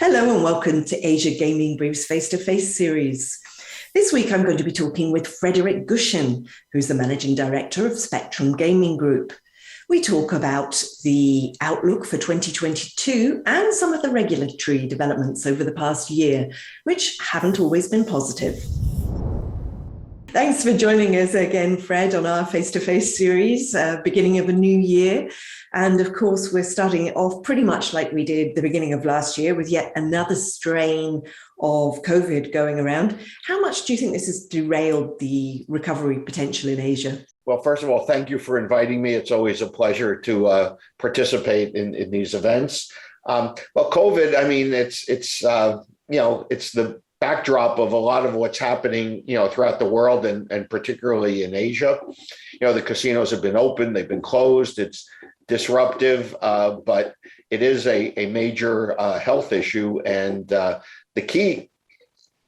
Hello and welcome to Asia Gaming Briefs face-to-face series. This week I'm going to be talking with Frederick Gushen, who's the Managing Director of Spectrum Gaming Group. We talk about the outlook for 2022 and some of the regulatory developments over the past year, which haven't always been positive. Thanks for joining us again, Fred, on our face-to-face series, beginning of a new year. And of course, we're starting it off pretty much like we did the beginning of last year with yet another strain of COVID going around. How much do you think this has derailed the recovery potential in Asia? Well, first of all, thank you for inviting me. It's always a pleasure to participate in these events. Well, COVID, I mean, it's the backdrop of a lot of what's happening, throughout the world and particularly in Asia. The casinos have been open, they've been closed. It's disruptive, but it is a major health issue. And the key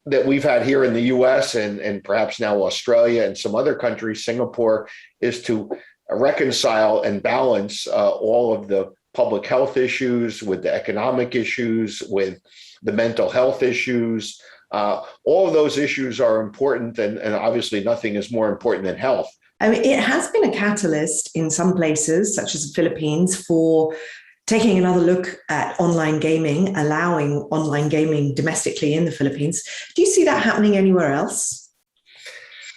that we've had here in the US and perhaps now Australia and some other countries, Singapore, is to reconcile and balance all of the public health issues with the economic issues, with the mental health issues. All of those issues are important, and obviously nothing is more important than health. I mean, it has been a catalyst in some places, such as the Philippines, for taking another look at online gaming, allowing online gaming domestically in the Philippines. Do you see that happening anywhere else?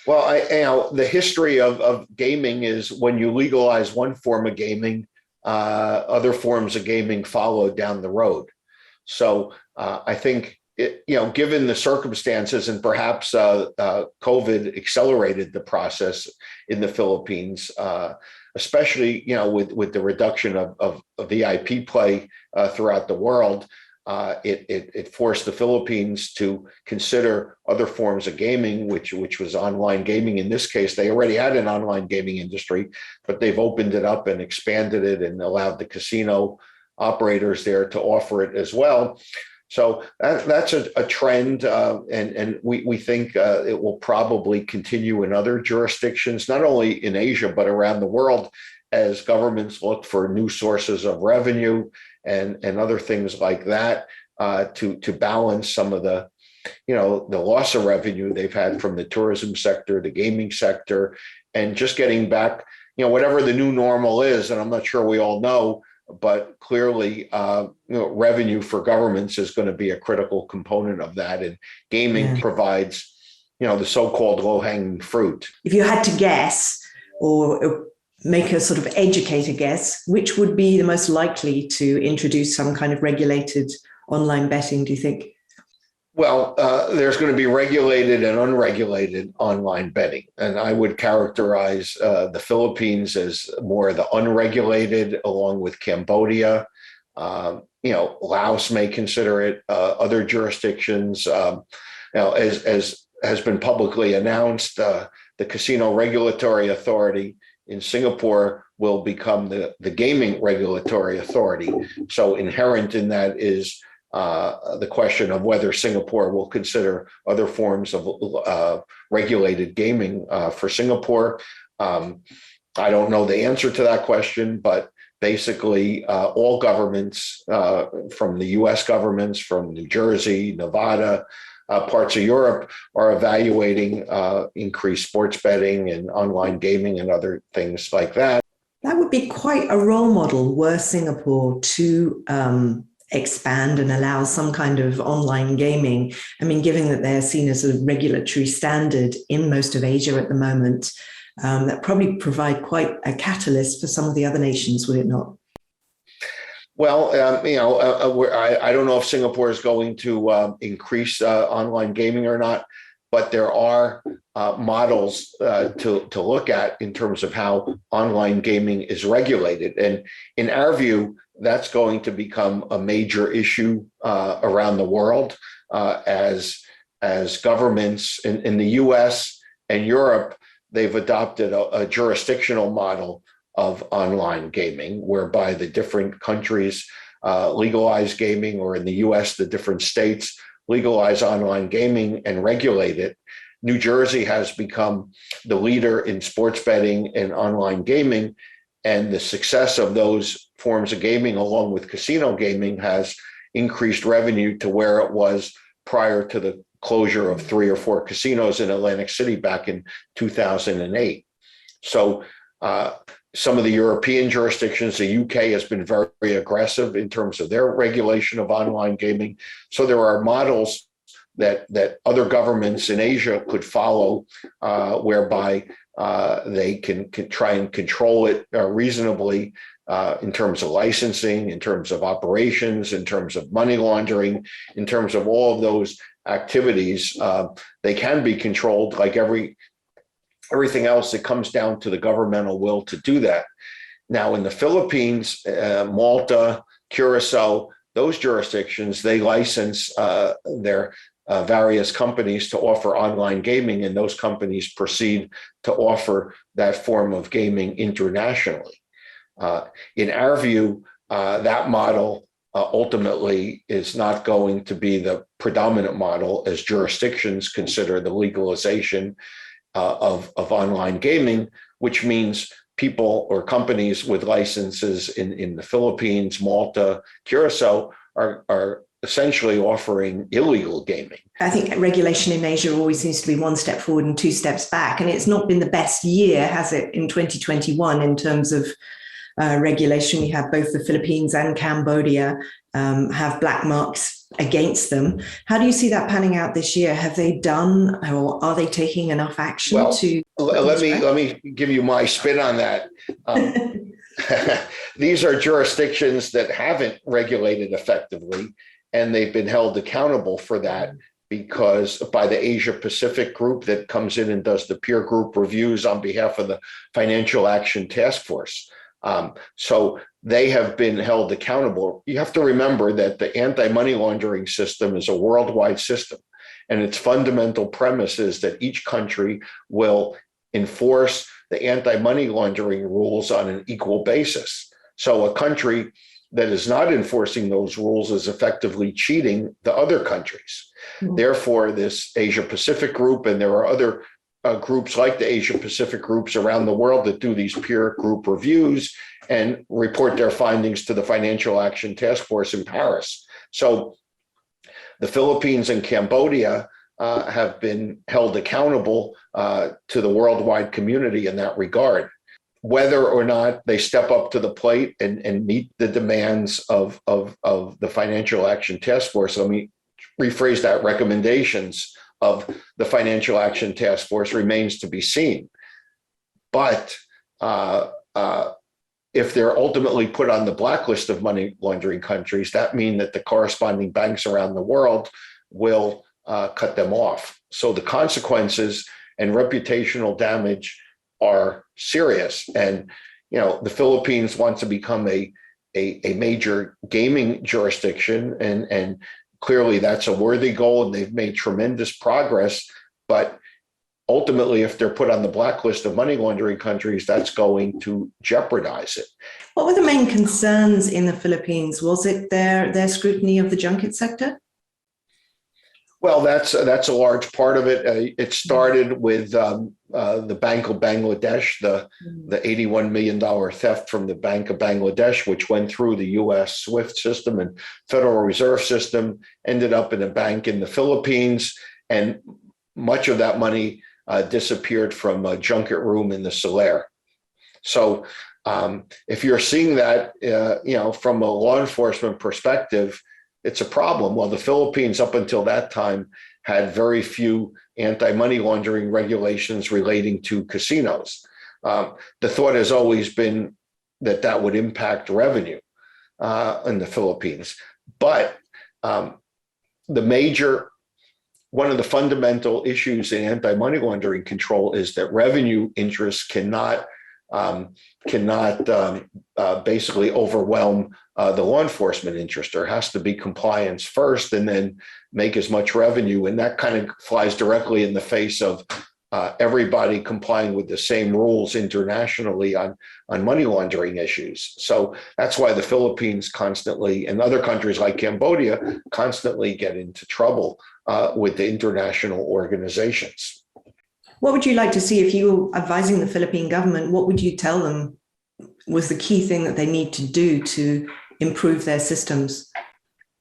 Well, the history of gaming is when you legalize one form of gaming, other forms of gaming follow down the road. So I think, given the circumstances and perhaps COVID accelerated the process in the Philippines, especially, with the reduction of VIP play throughout the world, it forced the Philippines to consider other forms of gaming, which was online gaming. In this case, they already had an online gaming industry, but they've opened it up and expanded it and allowed the casino operators there to offer it as well. So that's a trend, and we think it will probably continue in other jurisdictions, not only in Asia, but around the world, as governments look for new sources of revenue and other things like that to balance some of the loss of revenue they've had from the tourism sector, the gaming sector, and just getting back, whatever the new normal is. And I'm not sure we all know, but clearly, revenue for governments is going to be a critical component of that. And gaming provides, the so-called low-hanging fruit. If you had to guess or make a sort of educated guess, which would be the most likely to introduce some kind of regulated online betting, do you think? Well, there's going to be regulated and unregulated online betting. And I would characterize the Philippines as more of the unregulated, along with Cambodia. Laos may consider it, other jurisdictions. As has been publicly announced, the Casino Regulatory Authority in Singapore will become the Gaming Regulatory Authority. So inherent in that is the question of whether Singapore will consider other forms of regulated gaming for Singapore. I don't know the answer to that question, but basically all governments, from the US governments, from New Jersey, Nevada, parts of Europe, are evaluating increased sports betting and online gaming and other things like that. That would be quite a role model, were Singapore to expand and allow some kind of online gaming. I mean, given that they're seen as a regulatory standard in most of Asia at the moment, that probably provide quite a catalyst for some of the other nations, would it not? Well, I don't know if Singapore is going to increase online gaming or not, but there are models to look at in terms of how online gaming is regulated. And in our view, that's going to become a major issue around the world as governments in the US and Europe, they've adopted a jurisdictional model of online gaming, whereby the different countries legalize gaming, or in the US, the different states legalize online gaming and regulate it. New Jersey has become the leader in sports betting and online gaming, and the success of those forms of gaming, along with casino gaming, has increased revenue to where it was prior to the closure of 3 or 4 casinos in Atlantic City back in 2008. So some of the European jurisdictions, the UK has been very aggressive in terms of their regulation of online gaming. So there are models that other governments in Asia could follow, whereby they can try and control it reasonably in terms of licensing, in terms of operations, in terms of money laundering, in terms of all of those activities. They can be controlled like everything else. It comes down to the governmental will to do that. Now, in the Philippines, Malta, Curacao, those jurisdictions, they license their various companies to offer online gaming, and those companies proceed to offer that form of gaming internationally. In our view, that model ultimately is not going to be the predominant model as jurisdictions consider the legalization of online gaming, which means people or companies with licenses in the Philippines, Malta, Curacao are essentially offering illegal gaming. I think regulation in Asia always seems to be one step forward and 2 steps back. And it's not been the best year, has it, in 2021 in terms of regulation? We have both the Philippines and Cambodia have black marks against them. How do you see that panning out this year? Have they done, or are they taking enough action to? Let me give you my spin on that. These are jurisdictions that haven't regulated effectively, and they've been held accountable for that because by the Asia Pacific group that comes in and does the peer group reviews on behalf of the Financial Action Task Force. So they have been held accountable. You have to remember that the anti-money laundering system is a worldwide system, and its fundamental premise is that each country will enforce the anti-money laundering rules on an equal basis. So a country that is not enforcing those rules is effectively cheating the other countries. Mm-hmm. Therefore, this Asia Pacific group, and there are other groups like the Asia Pacific groups around the world that do these peer group reviews and report their findings to the Financial Action Task Force in Paris. So the Philippines and Cambodia have been held accountable to the worldwide community in that regard. Whether or not they step up to the plate and meet the demands of the Financial Action Task Force, let me rephrase that, recommendations of the Financial Action Task Force remains to be seen. But if they're ultimately put on the blacklist of money laundering countries, that means that the corresponding banks around the world will cut them off. So the consequences and reputational damage are serious. And, the Philippines wants to become a major gaming jurisdiction, and clearly that's a worthy goal, and they've made tremendous progress. But ultimately, if they're put on the blacklist of money laundering countries, that's going to jeopardize it. What were the main concerns in the Philippines? Was it their scrutiny of the junket sector? Well, that's a large part of it. It started with the Bank of Bangladesh, the $81 million theft from the Bank of Bangladesh, which went through the U.S. SWIFT system and Federal Reserve System, ended up in a bank in the Philippines, and much of that money disappeared from a junket room in the Soler. So if you're seeing that, from a law enforcement perspective, it's a problem. Well, the Philippines, up until that time, had very few anti-money laundering regulations relating to casinos. The thought has always been that would impact revenue in the Philippines. But one of the fundamental issues in anti-money laundering control is that revenue interests cannot basically overwhelm the law enforcement interest. There has to be compliance first, and then make as much revenue. And that kind of flies directly in the face of everybody complying with the same rules internationally on money laundering issues. So that's why the Philippines constantly, and other countries like Cambodia, constantly get into trouble with the international organizations. What would you like to see if you were advising the Philippine government? What would you tell them was the key thing that they need to do to improve their systems?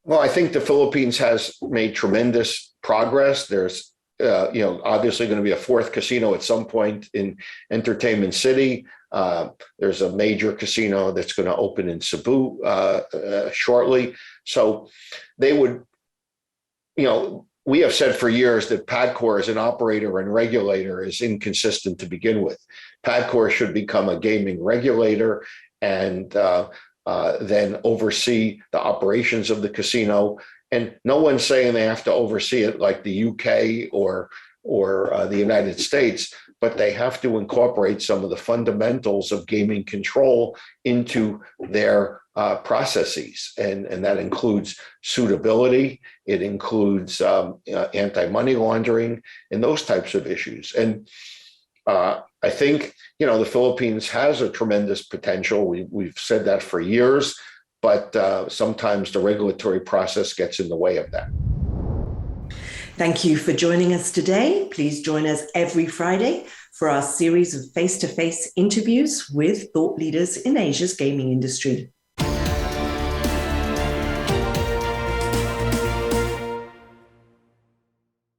Well, I think the Philippines has made tremendous progress. There's, obviously going to be a fourth casino at some point in Entertainment City. There's a major casino that's going to open in Cebu shortly. So they would, we have said for years that PAGCOR as an operator and regulator is inconsistent to begin with. PAGCOR should become a gaming regulator and then oversee the operations of the casino. And no one's saying they have to oversee it like the UK or the United States, but they have to incorporate some of the fundamentals of gaming control into their processes. And that includes suitability, it includes anti-money laundering, and those types of issues. And I think, the Philippines has a tremendous potential. We've said that for years, but sometimes the regulatory process gets in the way of that. Thank you for joining us today. Please join us every Friday for our series of face-to-face interviews with thought leaders in Asia's gaming industry.